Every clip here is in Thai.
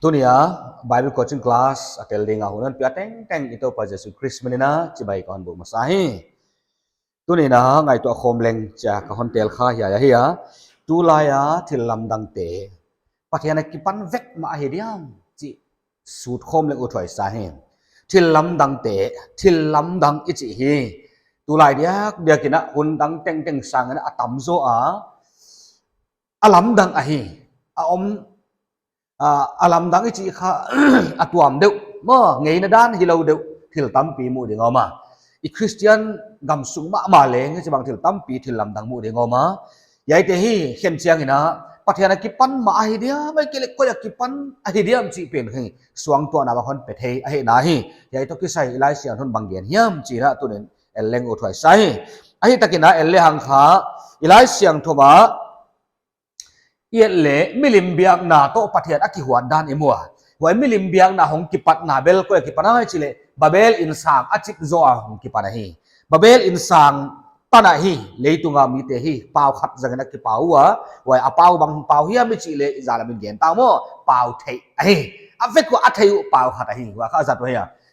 tu nia Bible coaching class atel dinga hunan pia teng teng ito pa Jesu Christ menina chibai kon bu masahi tu ni na ngai to khom leng cha ka hon tel kha ya hi ya tu la ya thil lam dang te pathian ki pan vek ma hi diam chi sut khom leng u thoi sa he thil lam dang te thil lam dang ichi hi tu lai dia kina hun dang teng teng sang na atam zo alam dang a hi a om alam dang ichi kha atuam deu mo ngei na dan hi lo deu thil tam pi mu ding ma i Christian gam sung ma le nge chang thil tam pi thil lam dang mu ding ma yai te hi khen chiang ina pathian ki pan ma hi dia mai ke le ko ya ki pan a hi diam chi pen hi suang to na ba hon pe thei a he na hi yai to ki sai lai sian hon bang gen hiam chi ra tu nen el leng o thoi sai a hi takina el le hang kha ilai siang thoma yet le milim biak na to pathian aki huan dan emua wai milim biak na hong ki pat na bel ko ki pana chile babel in sang achik zo hong ki pana hi babel in sang pana hi leitunga mi te hi pau khat jangana ki paua wai apau bang pau hi mi chile zalamin gen taw mo pau thei ai afek ko athei pau khat hi wa kha zat wa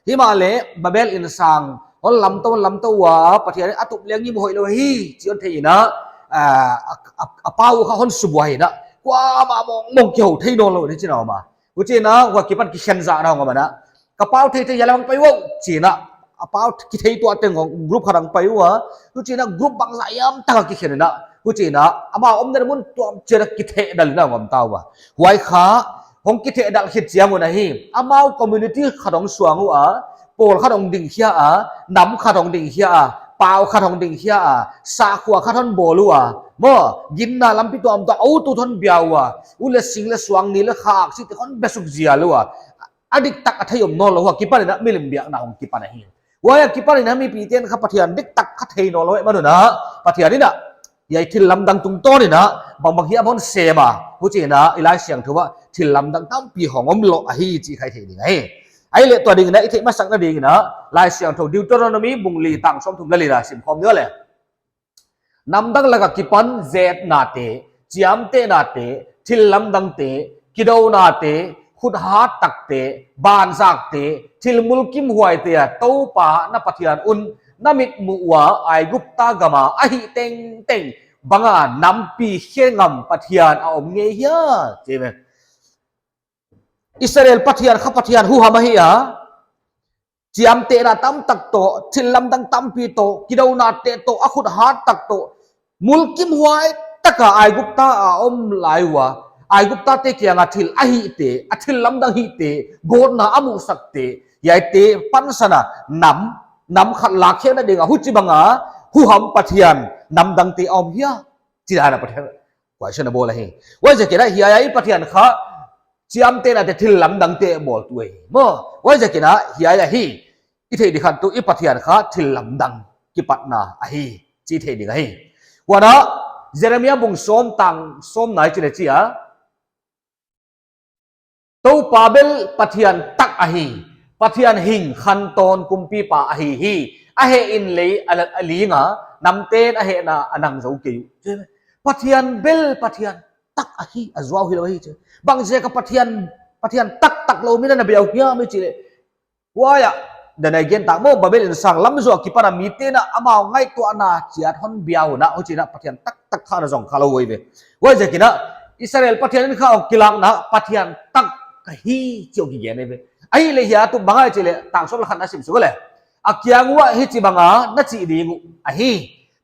hi ma le babel in sang hol lam to wa pathian atup leng ni mo hoi lo hi chion thei na apau kha hon subuai na qua mà mong kiểu thay đồ rồi đấy chứ nào mà của chị nó qua cái phần cái khen dạ nào mà nó cái bao thay thay là bằng bay vô chỉ là bao cái thay tua tiền của group khả năng bay vô á của chị nó group bằng giải âm tăng cái khen nó của chị nó mà ông đây muốn tuam chơi là cái thay đal nào mà tao mà hoài khá không cái thay đal hiện chiang của này mà community khả năng suang á Paul khả năng đình kia á nắm khả năng đình kia á bao khả năng đình kia á sa khua khả năng bồ lu à mo gin na lampi to am to au tu thon biawa ule single suang ni le khak si te kon besuk zia lo adik tak athayom no lo wa kipan na milim biak na hong kipan hi wa ya kipan na mi pi ten kha pathian dik tak kha thei no lo ma na pathian ni na yai thil lam dang tung to ni na bang bang hi amon sema hu che na ilai siang thuwa thil lam dang tam pi hongom lo a hi chi khai thei ni ngai ai le to ding na i thei ma sak na ding na lai siang tho Deuteronomy bungli tang som thum la li ra sim khom ne le namdang laga kipan zet nate chiamte nate thilam dangte kido nate khut ha takte ban zakte thil mulkim huaite to pa na pathian un namit muwa ai gupta gama ahi teng teng banga nampi khengam pathian a om nge hia cheme Israel pathian kha pathian hu hama hi chiamte na tam tak to thilam dang tam pi to kido nate to akhut ha tak to mulkim huai taka ai gupta a om laiwa ai gupta te kia nga thil a hi te a thil lam dang hi te god na amu sakte yai te pansana nam khat la khe na dinga hu chi banga hu ham pathian nam dang te om hia chi da na pathian question bol hi wa je ke na hi ai pathian kha chiam te na te thil lam dang te bol tuai mo wa je ke na hi ai hi i thei di khan tu i pathian kha thil lam dang ki patna a hi chi thei di hi Wana Jeremiah bung som tang som nai chile chia to pabel pathian tak ahi pathian hing khan ton kumpi pa ahi hi ahe in le ali nga namten ahe na anang zo ki pathian bel pathian tak ahi azwa hi lo hi che bang je ka pathian tak lo mina na biau hia mi chile waya dan again tak mo babel in sang lam zo ki para mite na amao ngai to ana chiat hon biao na ho china pathian tak kha na jong khalo wei ve wai je kina Israel pathian kha kilang na pathian tak ka hi chio gi gen ve ai le hia tu bangai chile tang so la khan asim su le akyang wa hi chi banga na chi di ngu a hi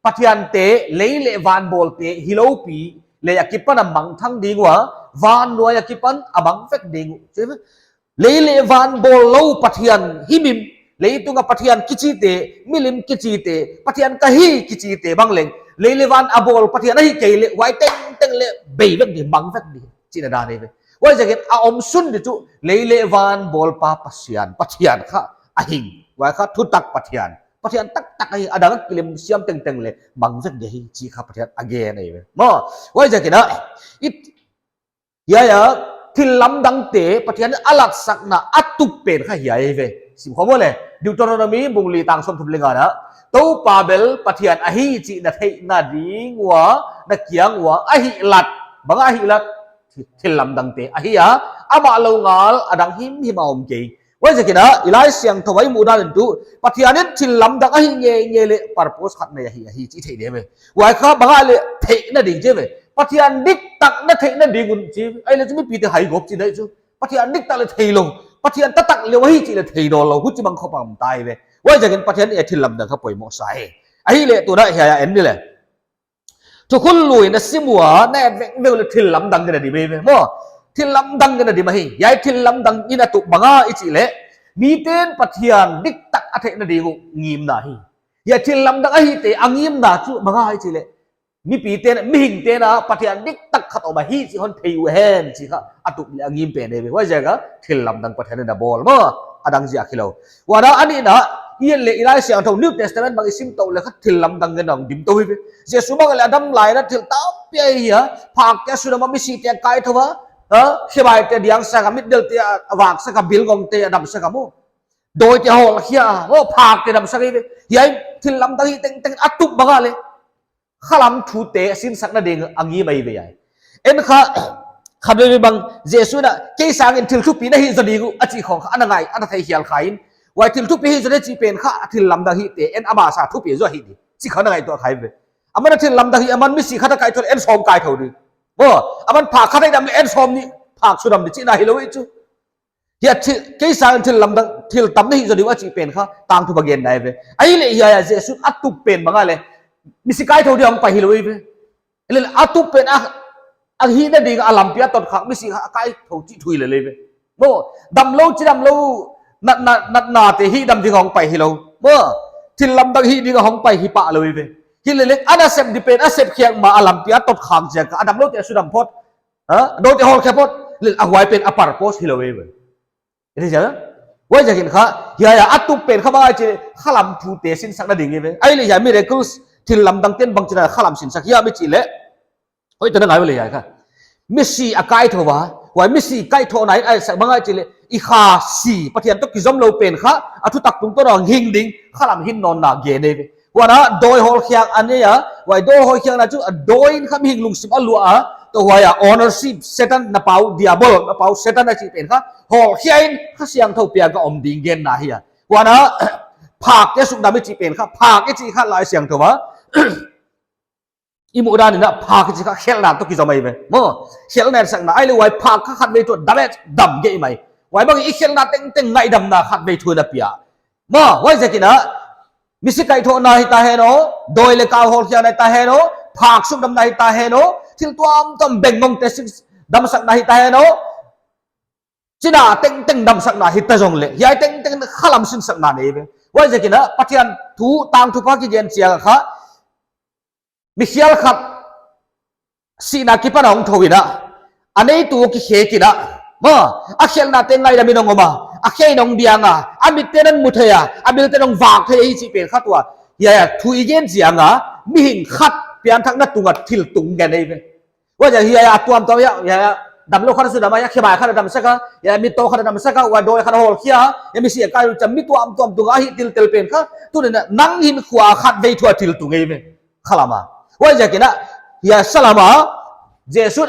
pathian te leile van bol te hilopi le yakipana mang thang ding wa van no yakipan abang fek ding leile van bol lo pathian himim leitunga pathian kichite milim kichite pathian kahi kichite bangleng leilewan abol pathian ahi keile wai teng le beivek di bangvek di china da ne wai jaget a om sun di chu leilewan bol pa pathian kha ahing wai kha thutak pathian tak ahi adang kilim siam teng le bangvek di hi chi kha pathian again ne mo wai jaget na it ya thil lam dang te pathian alat sakna atup pen kha hi ai ve sim khomo le Deuteronomy bungli tang som thum lenga na to pabel pathian ahi chi na thei na ding wa na kiang wa ahi lat banga ahi lat thil lam dang te ahi ama lo ngal adang him om ke wai je kina ilai siang thawai mu dan tu pathianin thil lam dang a hi nge le purpose khat na hi chi thei de me wai kha banga le thei na ding je me pathian dik tak na thei na dingun chi ai le chumi pi te hai gop chi dai chu pathian dik tak le thei lo pathian ta tak le hi chi le thei do lo hu chi bang kho pam tai ve wai je kin pathian e thil lam dang kha poi mo sai ai le tu na ya en ni leทุกคนลุยนะสิมัวแน่เวลทิลลำดังกันดีไหมมั้งทิลลำดังกันดีไหมยายทิลลำดังนี่นะตุบังอาอิจิเล่มีเต้นปัทยานดิกตักอัฐเนดีกูงิมนาฮียายทิลลำดังอะฮีเตอังิมนาจูบังอาอิจิเล่มีปีเต้นมีหิงเต้นะปัทยานดิกตักขัดออกมาฮีสิคนเทียวเฮนสิค่ะอัตุอังิมเป็นเองว่าจะก็ทิลลำดังปัทยานนะบอลมั้งอดังจีอาคิโลว่าแล้วอันนี้นะยี่เลยอีไลเสียงทงนิวเทสต์เมนต์บางสิ่งตัวเลยก็ทิลลำดังกันดิมตัวไปเจสุบางเลยดัมไลน์นะทิลต้าเปียฮีอะพากแกสุดมาไม่สิเตียไกด์ทัวร์เชื่อไปเตียดิยังสักมิดเดิลเตียวากสักบิลกงเตียดัมสักมูโดยเตียหอลเฮียโอ้พากเตียดัมสักอียัยทิลลำดังฮีเต็งอัตุบบางเลยข้าลำทูเตะสินสักนั่นเองอังยีไม่ไปยัยเอ็นข้าขับไปบางเจสุนะเกี่ยสังอินทิลทุปีนะฮีจะดีกูอจิของอันนั้นไงอันนั้นไทยเฮียลขายว่าทิลทุปีจะได้จีเป็นข้าทิลลำดังฮีเตเอ็นอามาซาทุปีจะฮีดีสิเขานั่นไงตัวใครไปอามันทิลลำดังฮีอามันไม่สิข้าตะไคร้ตัวเอ็นสอมไก่เท่าดีว่าอามันผักข้าได้ดำเลยเอ็นสอมนี่ผักสุดดำดิจีน่าฮิโลวิจูเฮียเกี่ยสังทิลลำดังทิลตั้มนี่จะดีว่าจีเป็นข้าต่างทุบเกณฑ์ได้ไปไอ้เลยเฮียเจสุอัตุเป็นบางอะไรมิสิไก่เท่าดีอังไปฮิโลวิไปเลยอัตุเป็นอันฮีนั่นดีอาลัมเปียตดขักมิสิไก่เท่าจีถุยเลยไปว่าดำโลจีดำโลนัดนาเตฮีดำที่ของไปฮิโลว่าทิลลำดังฮีดีก็ของไปฮิปะเลยไปฮิเลเล็กอันนั้นเสพดิเป็นอันเสพเคียงมาอาลัมเปียตดขังเจ้าอันดำโลเตสุดำพอดโดนเตฮอลแค่พอดเลยเอาไว้เป็นอปาร์โพสฮิโลเวไปนี่ใช่ไหมว่าจะเห็นข้าเฮียอัตุเป็นข้าบ้าจีข้าลำทูเตสินสักนั่นเองไปไอ้เลยยังมีเรื่องกุศทิลลำดังเต้นบางจีน่ะข้าลำสินสักเฮียไม่จีเล่โอ้ยตัวนั้นไงวะเลยยังค่ะมิสซี่อากาศเท่าว่าว่ามิสซี่ใกล้เท่าไหนไอ้สักบางจีเล่อีข้าสี่ปะเทียนต้องกิจจำเราเป็นข้าอัตุตักตุงตัวเราหิงดิ้งข้าลำหินนอนนาเกเนไปว่านะโดยฮอลเคียงอันนี้อ่ะว่าโดยฮอลเคียงนะจู่โดยข้ามีหิงลุงสิบอัลลัวตัวว่าอ่ะ ownership เซตันนับเอาดิอาบอลนับเอาเซตันนะจีเป็นข้าฮอลเคียงข้าเสียงเท่าเปียก็อมดิ้งเกนนะเฮียว่านะภาคแกสุดดำไม่จีเป็นข้าภาคแกจีข้าลายเสียงเท่าว่าอีโมดานี่นะภาคจีข้าเขียนนาตัวกิจไม่ไปมั้งเขียนนาสักนาไอ้เลยว่าภาคข้าขัดไม่ตัวดำเกี่ยไม่ว่าบางอีเขียนนาเต็งไงดำนาขัดไม่ตัวนับเปียมั้งว่าจะกินนะมิสิไก่โทนาฮิตาเฮโนโดยเลกาฮอลเคียนตาเฮโนภาคสุดดำนาฮิตาเฮโนทิลตัวอัมเบ่งงงเตสิดำสักนาฮิตาเฮโนจีน่าเต็งดำสักนาฮิตาจงเลยยายเต็งข้าลำสินสักนาเนี่ยว่าจะกินนะปัจจัยทูต่างทุกภาคที่เรียนเสียงข้ามิเชียลขัดสีนักกีฬาของทวินะอันนี้ตัวกิเขกินะมั้งอาเขียนนาเต็งไงดำมินงมาอาเขียนนงเบียงอ่ะอามิเตนันมุทยาอามิเตนงวากเทียจีเป็นขัดตัวอย่าทุยเย็นเสียงอ่ะมีหินขัดเปียนทั้งนั้นตุงทิลตุงกันเลยว่าจะเฮียตัวมตัวอย่าดำโลขัดสุดดำมาอยากเขียนขัดดำสักอย่ามีโตขัดดำสักว่าโดยขัดหอลเขียอย่ามีเสียการจะมีตัวมตุงอ่ะทิลเป็นขัดตัวนี้นั่งหินขวาขัดไปทั่วทิลตุงเลยขลามาว่าจะกินนะอย่าสลามาเจสุด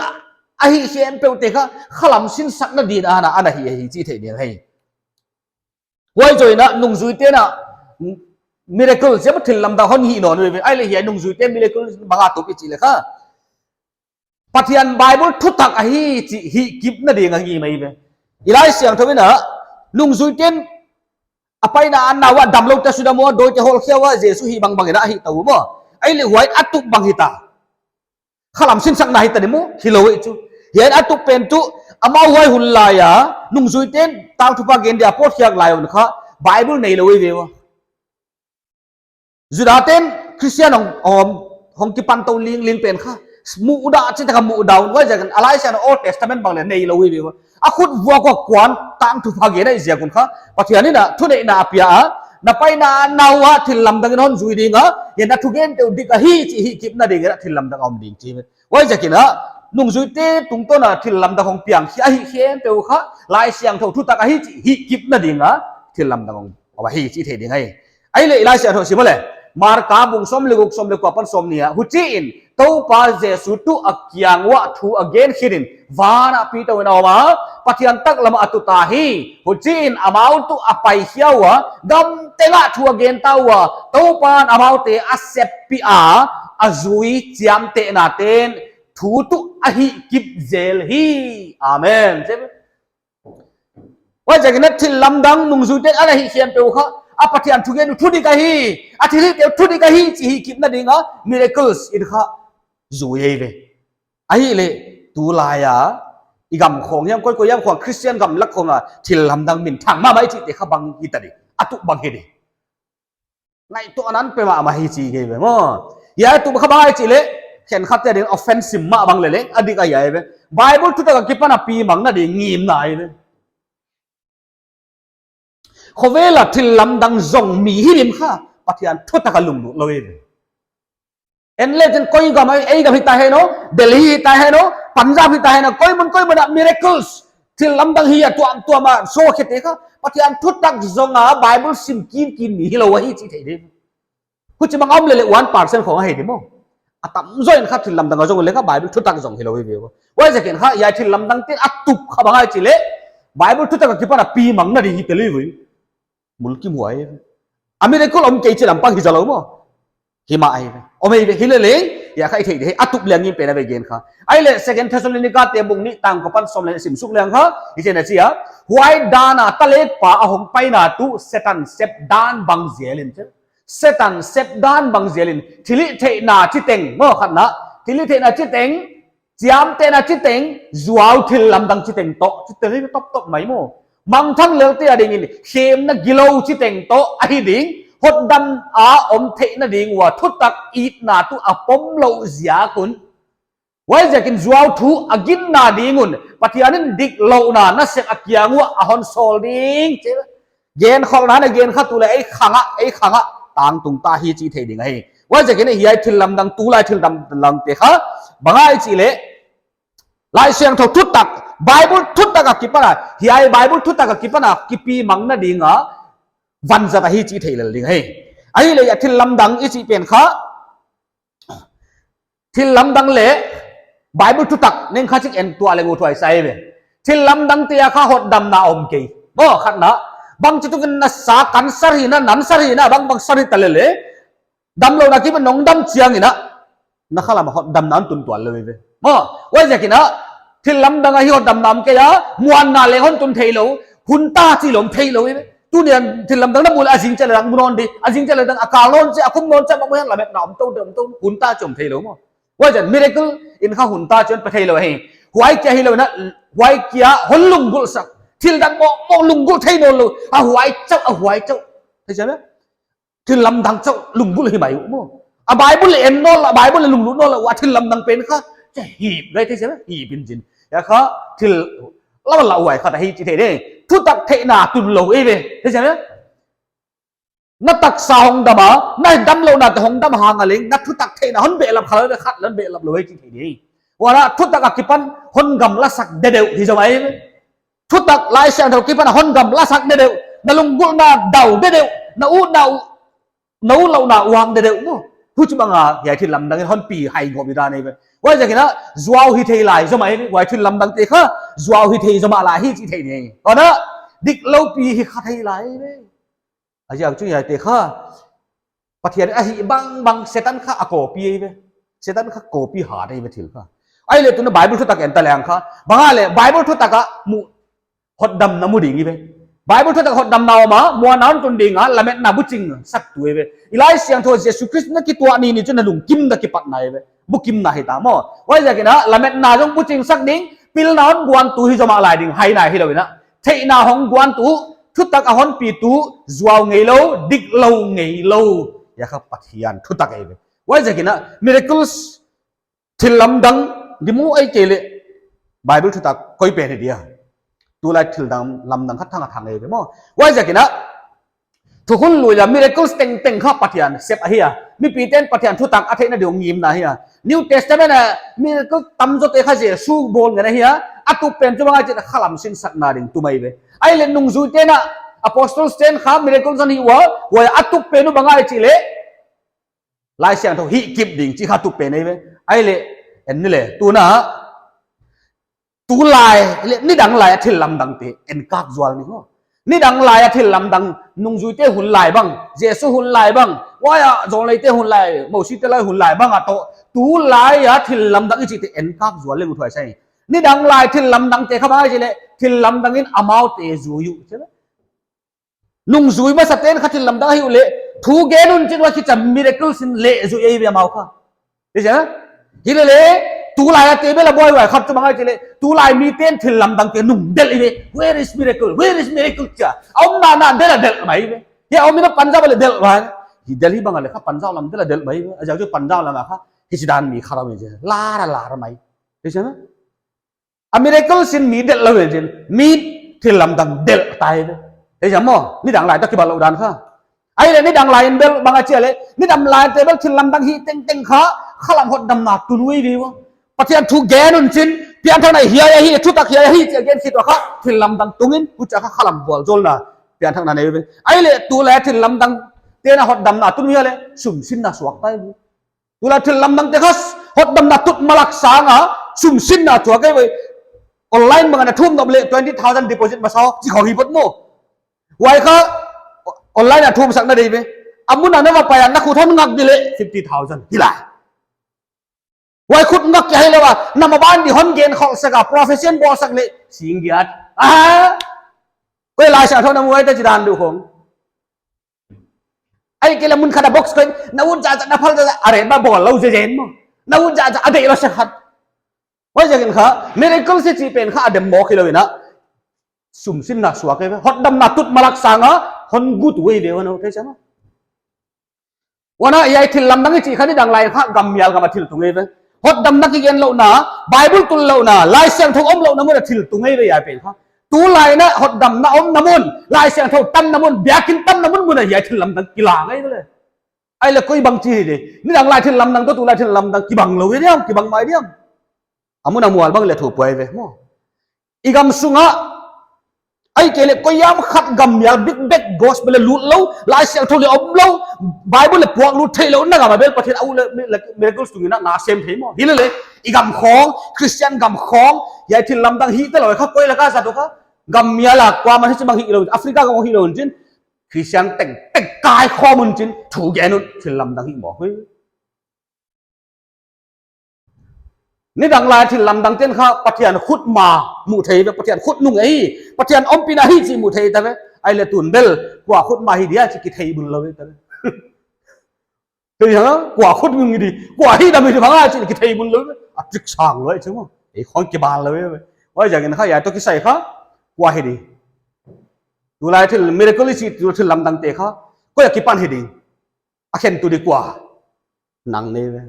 ไอ้เขียนเปลวเตะข้าขลำสินสักนั่นดีนะอันนั้นเฮียจีเทียนให้ว่าจะนะนุ่งจุยเตนะมิราเคิลเจ้าถิ่นลำดาฮอนฮีนอนเลยไอ้เลยเฮียนุ่งจุยเตมิราเคิลบางอาตุกิจิเลยค่ะปัทยันไบเบิลทุกทักไอ้ฮีกิบนั่นดีงั้นยี่ไม่เป็นอีไลเสียงทวีนะนุ่งจุยเตนapa ina anna wa damlo ta sudah mo do te hol khawa jesu hi bang ina hi tawu mo ai le white atuk bang hita khalam sin sak na hita demu hilowe chu yen atuk pen tu ama wai hullaya nung zuiten tang thupa gen dia pot khyak layon kha bible nei lowe ve wa zudaten christian hong ki pan to ling pen kha mu da chi ta mu down wa jagan alai san old testament bang le nei lowe ve wa akhut wa ko kwan tang thupa gen ai zia kun kha pathiani na thune na apia na pai na nawa thil lam dang non zui ding a ye na thugen te dik a hi chi hi kip na ding ra thil lam dang om ding chi wai jakina nung zui te tung to na thil lam dang hong piang hi khem pe kha lai siang tho thu tak a hi chi hi kip na ding a thil lam dang om wa hi chi the ding ai ai le lai sia tho si mole mar ka bung som le guk som le ko pan som nia hu chi in tàu pa Giêsu tu akiang wa thu again hirin vana pi tàu nào mà pathian tak lama atuta hi hujin amau tu apai hiawa gam tenga thu again tawa tàu pan amau te asep pi a azui chiam te na ten thu tu ahi kip zel hi amenว่าจากนั้นที่ลำดังนุ่งจุดเด็ดอะไรเขียนเปล่าเขาอาปฏิอันทุกอย่างทุดิกะฮีอาทิตย์เดียวทุดิกะฮีจีฮีกิบนั่นเองอ่ะ miracles อีกค่ะจุยเว้ยไอ้เลยตัวลายอ่ะอีกำของยังก็ยังของคริสเตียนกำลักของอ่ะที่ลำดังมินทางมาไม่จีเด็กเขาบังอีตาดิอาตุบังเฮดิในตัวนั้นเป็นมาฮีจีเว้ยมั้งยาตัวเขาบังไอ้จีเลยเขียนขัดแต่เรื่อง offensive มาบังเลยอดีตอะไรเว้ย Bible ทุกอย่างกิบมันอ่ะปีมังนั่นเองงีมนายเว้ยเขาเวลาที่ลำดังจงมีหิริมข้าปฏิญาณทุตตะกัลุมเลยเอ็นเล่นก้อยกับไม่ไอ้กับพิตาเฮโนเดลีพิตาเฮโนปัญจาพิตาเฮโนก้อยมันมิราเคิลส์ที่ลำดังเฮียตัวมาโซ่เขตเองข้าปฏิญาณทุตตะจงอ่ะไบเบิลซิมกินมีฮิโลวะฮิจิเทเดมคุณจะมาอ้อมเลย1% ของเฮดิโมอาตมจ่อยนะครับที่ลำดังจงเลยข้าไบเบิลทุตตะจงฮิโลวะฮิว่าจะเห็นข้ายาที่ลำดังที่อัตุบข้าบังไอ้จิเล่ไบเบิลทุตตะกับที่ปนปีมังนั่นดีเตลีวิมุลกิมวยอเมริกาอมเกย์จะลำปังฮิจาลมั้งฮิมาไออเมริกาฮิเลเลยอยากให้ที่ให้อัตุบเลี้ยงยิ่งเป็นอะไรเกินค่ะไอเล่ second Thessalonica เตบุงนี้ต่างกับปันสมเลสิมสุกเลี้ยงค่ะที่เจนเสียหวยดานาตะเล็กป่าอหงไปนาตุเซตันเซปดานบังเจลินเซตันเซปดานบังเจลินทิลิเทนาจิตเต็งเมื่อขันนะทิลิเทนาจิตเต็งจามเตนาจิตเต็งจวาวทิลลำดังจิตเต็งโตจิตเต็งนี่ตบไหมโมมังทั้งเลือกที่อะไรงี้เข้มนักกิโลจิตเต็งโตไอ้ดิ่งหดดำอาอมเทนัดิ่งว่าทุตักอีดนาตุอาปมโลเสียคุณไว้จะกินจวาวทูอากินนาดิ่งุนปฏิญาณดิกโลนานัสเซกอากิยังว่าอาฮอนโซลดิ่งเจ้าเย็นข้อนั้นเย็นข้าตัวเลยไอ้ขังะต่างตุงตาฮีจีเทดิ่งไงไว้จะกินไอ้ยัยทิลลำดังตูไลทิลลำเตะข้าบังไอ้จีเล่ลายเสียงทุตักBible ทุตตะกับกิปนะเฮีย Bible ทุตตะกับกิปนะกิปีมังนะดิ่งอ่ะวันจะไปฮีจีเทลดิ่งให้ไอ้เลยที่ลำดังอีจีเป็นข้าที่ลำดังเล่ Bible ทุตตะเนี่ยข้าจิกเอ็นตัวอะไรงูถอยใส่เว้ที่ลำดังเตียข้าหดดำนาอมเกย์บ่ขัดนะบางจุดกันนะสากันสรีนะนันสรีนะบางสรีตะเลดำเรานะกิมันน้องดำเชียงนี่นะนักข่าวมาหดดำน้ำตุนตัวเลยเว้บ่ว่าจะกินนะที่ลำดังไอ้หดดำน้ำแกยะมวนนาเลหอนตุนเทโลหุ่นตาจีหลงเทโลตัวเนี่ยที่ลำดังนั้นมูลอาจิงเจริญมุนอนดีอาจิงเจริญอากาศร้อนจะอาคุมนอนจะบางเมื่อไหร่แบบหนาวต้นหุ่นตาจมเทโลมั้งว่าจะมิเรเคิลอินข้าหุ่นตาจนไปเทโลให้หวยแกเฮโลนะหวยแกหนลุงกุลสักที่ลำดังมองลุงกุลเทโลเลยหวยเจ้าเข้าใจไหมที่ลำดังเจ้าลุงกุลให้ไหมมั้งไบเบิลเอ็นโน่ละไบเบิลลุงลุนโน่ละว่าที่ลำดังเป็นข้าจะหีบเลยที่ใช่ไหมหีบเป็นจินยาข้าที่เราเล่าไว้ข้าแต่หีบจีเทเด้ทุตักเทนาตุนโลเอเว่ที่ใช่ไหมนักตักสาวหงดำอ่ะนักดำโลนักหงดำหางอะไรนักทุตักเทนาหนเบลับเขาเลยขัดแล้วเบลับโลเอจีเทเด้ว่าละทุตักกิปันหนกำละสักเดียวที่ใช่ไหมทุตักลายเสียงเรากิปันหนกำละสักเดียวนั่งลงกุลนาเดาเดียวนั่งอู้เราหน้าวางเดียวมั้งผู้จุบังอ่ะใหญ่ที่ลำดังหนปีไฮงบอยู่ด้านนี้ว่าจะกินนะจวาวฮิเทไลใช่ไหมว่าที่ลำดังเตะข้าจวาวฮิเทจะมาลายฮิจิเทนี่ตอนนั้นดิกเล่าปีฮิคาเทไลเลยอาจารย์จุยเตะข้าปฏิญาณไอ้บางเซตันข้าอโกปีเว้เซตันข้าโกปีหาได้เว้ถึงข้าไอ้เลยตัวนั้นไบเบิลทุกตะแกนตะแลงข้าบางอะไรไบเบิลทุกตะกะมุหดดำน้ำมุดิ่งเว้ไบเบิลทุกตะหดดำน้ำมามัวน้ำจนดิ่งอ่ะละเม็ดน้ำบุจิงสักตัวเว้อีไลเสียงโทเยซูคริสต์นั่นกี่ตัวนี่จนลุงกิมตะกี่ปัดไหนเว้บุกิมนาฮิตามอว่าจะกินนะละเม็ดนาจงบุจิงสักดิ้งปิลนานกวนตูฮิจมาลายดิ้งไฮนายฮิโลวินะเทนาหงกวนตูทุตักอหอนปีตูจวาวเงยโลดิกโลเงยโลยาข้าปฏิญาณทุตักเอเวว่าจะกินนะมิราเคิลส์ที่ลำดังดิมูไอเจเลไบเบิลทุตักคอยเป็นเดียตัวไรที่ลำดังคัดทางเอเวมั้งว่าจะกินนะทุกคนรู้ละมิราเคิลส์เต็งข้าปฏิญาณเซฟอะเฮียมีปีเต้นปฏิญาณทุตักอาเทนเดียวงิมนะเฮียนิวเทสต์เมนต์มิราเคิลตั้มจดเอข้าเจสู้บอลกันนะเฮียอัตุเป็นจุบังอาจจะขลังสินสักนาดิ่งตัวไม่เว้ไอ้เล่นนุ่งจูเตนะอะพอสโตลสเตนข้ามิราเคิลสันหิวว่าอัตุเป็นจุบังอาจจะเล่ลายเสียงทวีกิบดิ่งจีข้าตุเป็นไอ้เว้ ไอ้เละเอ็นนี่เลยตัวน่ะตัวลายเละนี่ดังลายทิลลำดังเตเอ็นกักจวลนี่ก็นี่ดังลายทิลลำดังนุ่งจุยเตหุ่นลายบ้างเจสุหุ่นลายบ้างว่าอย่าจงเลยเตหุ่นลายโมชิเตลายหุ่นลายบ้างอ่ะตัวลายอ่ะทิลลำดังอีจิตเอ็นกักจวลเลยมุถอยใช่นี่ดังลายทิลลำดังเตเข้ามาใช่เลยทิลลำดังอินอามาวเตจูอยู่ใช่ไหมนุ่งจุยมาสเตนขัดทิลลำดังให้อุเล่ทูเกนุนจินว่าคิดจะมิเรเคิลสินเละจุยเอเวียมาวค่ะใช่ไหมฮิเลเล่ตูลายเตเบลบอยไว้ขับจะมาให้เจเลตูลายมีเต้นทิลลำดังเตนุ่งเดลอีเว where is miracle where is miracle จ้ะเอาหน้าเดลเดลไหมเว้ยเฮ้ยเอามีนักปัญจาบเลยเดลไว้ฮิเดลีบังอะไรครับปัญจาลำเดลเดลไหมเว้ยอาจารย์จุปัญจาลำอะครับฮิจดานมีขารามเจลาระไหมใช่ไหมอะ miracle สินมีเดลเลยเจนมีทิลลำดังเดลตายเว้ยใช่ไหมนี่ดังลายตะกี้บาลอุดานค่ะไอ้เลยนี่ดังลายเบลบังอาเจเลนี่ดังลายเตเบลทิลลำดังฮิเต็งเต็งขาขลังหดดำหนักตุนวิดีวะปฏิญาณถูกแกนุนจินเพียงเท่าไหร่เฮียฮีชุดตะเฮียฮีจะเกณฑ์คิดว่าเขาทิลลำดังตุงินผู้จักขลังบอลโจลนะเพียงเท่านั้นเองไอ้เลยตัวแลทิลลำดังเตียนหดดำหนักตุนวิเลยสุ่มสินนะสวกไปตัวแลทิลลำดังเตคัสหดดำหนักตุดมาลักษาอ่ะสุ่มสินนะสวกไปออนไลน์มันกันทุ่มดอกเบี้ย20,000 deposit มาซ้อที่ของฮีบดโม่ไว้เขาออนไลน์น่ะทุ่มสักนาทีไหมอามุนันว่าไปอันนักขุดท่อนงักดิเลย50,000ที่ไรไว้ขุดงักใหญ่เลยว่านำมาบ้านดิฮอนเกนเขาสักกับ profession บอสักเลยสิงเกียรติก็ลายเสียงเท่านั้นไว้แต่จีดานดูของไอ้เกลมุนขนาดบ็อกซ์กันนาวุนจ่าจะนับพันจะอะไรมาบอกเราจะเห็นมั้งนาวุนจ่าจะอะไรเราสักขัดว่าจะกันข้าเมริกาสิจีเป็นข้าเดมบอกให้เราเห็นนะสุ่มสินนักสวกเลยฮอดดำนักตุดมาลักษาอ่ะฮอนกูตัวเดียวนะใช่ไหมวันนั้นยัยทิลลำนักจีขันนี่ดังไล่ข้ากำยาลกับมาทิลตรงนี้เลยฮอดดำนักยันเราหนาไบเบิลตุลเราหนาลายเสียงทงอมเราหนามุนทิลตรงนี้เลยยัยเป็นข้าตัวลายนะฮอดดำนักอมนามุนลายเสียงทงตั้มนามุนเบียกินตั้มนามุนมุนยัยทิลลำนักกีฬาไงเลยไอ้เล็กก็บังจีเลยนี่ดังไล่ทิลลำนักตัวลายทิลลำนักกีบังเราเนี่ยกีบังไม่เนี่ยอามุนอามัวบังเลยถูกป่วยไปมั้งอีกคำสุงะไอ้เกล็ดก็ย้ำขัดกำยาบิ๊กเบ็กกอสเบลลุดเล่าลายเสียงทงเลยอมเล่าไบเบิลเลยพวกลุดเทแล้วนั่งกับมาเบลประเทศเอาเลยเมริกาสุงนะนาเซมเทมอฮิลเลยอีกคำของคริสเตียนคำของยายทิลลำดังฮีตลอดเขาคุยแล้วก็สัตว์เขากำยาละกว่ามันที่จะบางฮีโร่แอฟริกาก็บางฮีโร่จริงคริสเตียนแต่งกายข้อมันจริงถูกแกนุนทิลลำดังฮีบอกเฮ้ยนี่ดังลายที่ลำดังเต้นข้าปฏิญาณขุดมาหมู่เทยปฏิญาณขุดนุ่งไอ้ปฏิญาณอมปีนาฮีจีหมู่เทยแต่เว้ไอ้เลตุนเบลกว่าขุดมาฮีเดียจิกิเทยบุญเลยแต่เว้คืออย่างนั้นกว่าขุดมึงดีกว่าฮีดำมีพังอาจิกิเทยบุญเลยอ่ะจิกช่างเลยใช่ไหมไอ้ของกีบานเลยว่าอย่างนั้นข้าอยากตัวกิใส่ข้ากว่าฮีดีดูลายที่มิราเคิลสิดูที่ลำดังเตะข้าก็อยากกิปันฮีดีอาเข็นตัวดีกว่านังเนี่ยเว้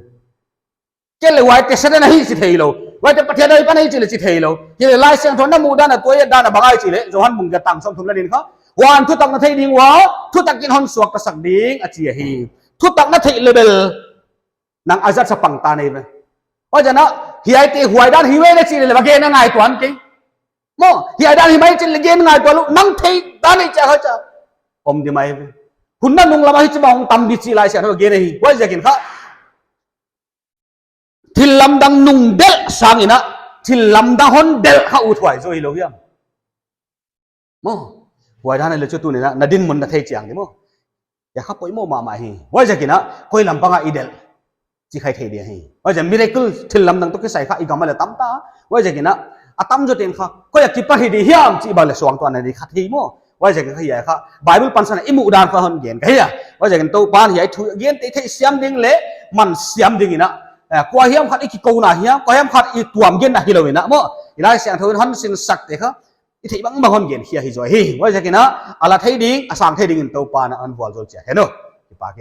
เจเลยว่าแต่เสด็จนาฮีสิเทยโลว่าแต่ประเทศใดปันฮีจิเลสิเทยโลเจเลยไล่เสียงทนน้ำมูดานะตัวยันดานะบางไอจิเลจวนมึงจะตั้งสมทุนละดินเขาวันทุตักนาเทยดิ้งวะทุตักกินฮอนสวกกระสักดิ้งอาเจียฮีทุตักนาเทยเลเบลนางอาจัดสปังตาเนี่ยว่าจะนะฮีไอตีหวยด้านฮีเวเลจิเลบางเกนง่ายตัวอันจริงโม่ฮีไอด้านฮีไม่จิเลเกนง่ายตัวลูกนั่งเทยด้านนี้จะเขาจะอมดีไหมคุณนั่งนุ่งละมาฮิจิบองตำดิจิไล่เสียงเขาเกนฮีว่าจะกินเขาทิลลำดังนุ่งเดลสังอินะทิลลำดังฮอนเดลข้าอุทวายโจฮิโลยังมั้งวัยด้านนั้นเลยจุดตัวนี้นะนาดินมันนาเทจียงนี่มั้งอยากข้าป่วยมั่วมาฮีว่าจะกินนะคอยลำปังอีเดลจีใครเทเดียฮีว่าจะมิเรเคิลทิลลำดังตัวที่ใส่ข้าอีกมาเลยตั้มตาว่าจะกินนะอาตั้มจุดเองข้าก็อยากกินปะฮีดีเฮียมจีบาเลยสว่างตัวนั้นดีขัดฮีมั้งว่าจะกินข้าใหญ่ข้าไบเบิลปันสันอิมุดานข้าฮอนเย็นข้าว่าจะกินตัวบ้านใหญ่ถุยเย็นเทเสียมดิ่งเละมันเสียมดิ่งนะกว่าเฮียมขัดอีกกูน่ะเฮียกว่าเฮียมขัดอีตัวมเย็นน่ะฮิโลวินะมั้งอีไลเสียงทวนฮันสินสักเด็กเขาอีที่บังมาฮอนเย็นเฮียฮิจอยฮีว่าจะกินนะอะไรที่ดิ้งอาสามที่ดิ้งตัวปานะอันวัวโจเจ้าเห็นโน่ที่ปากเก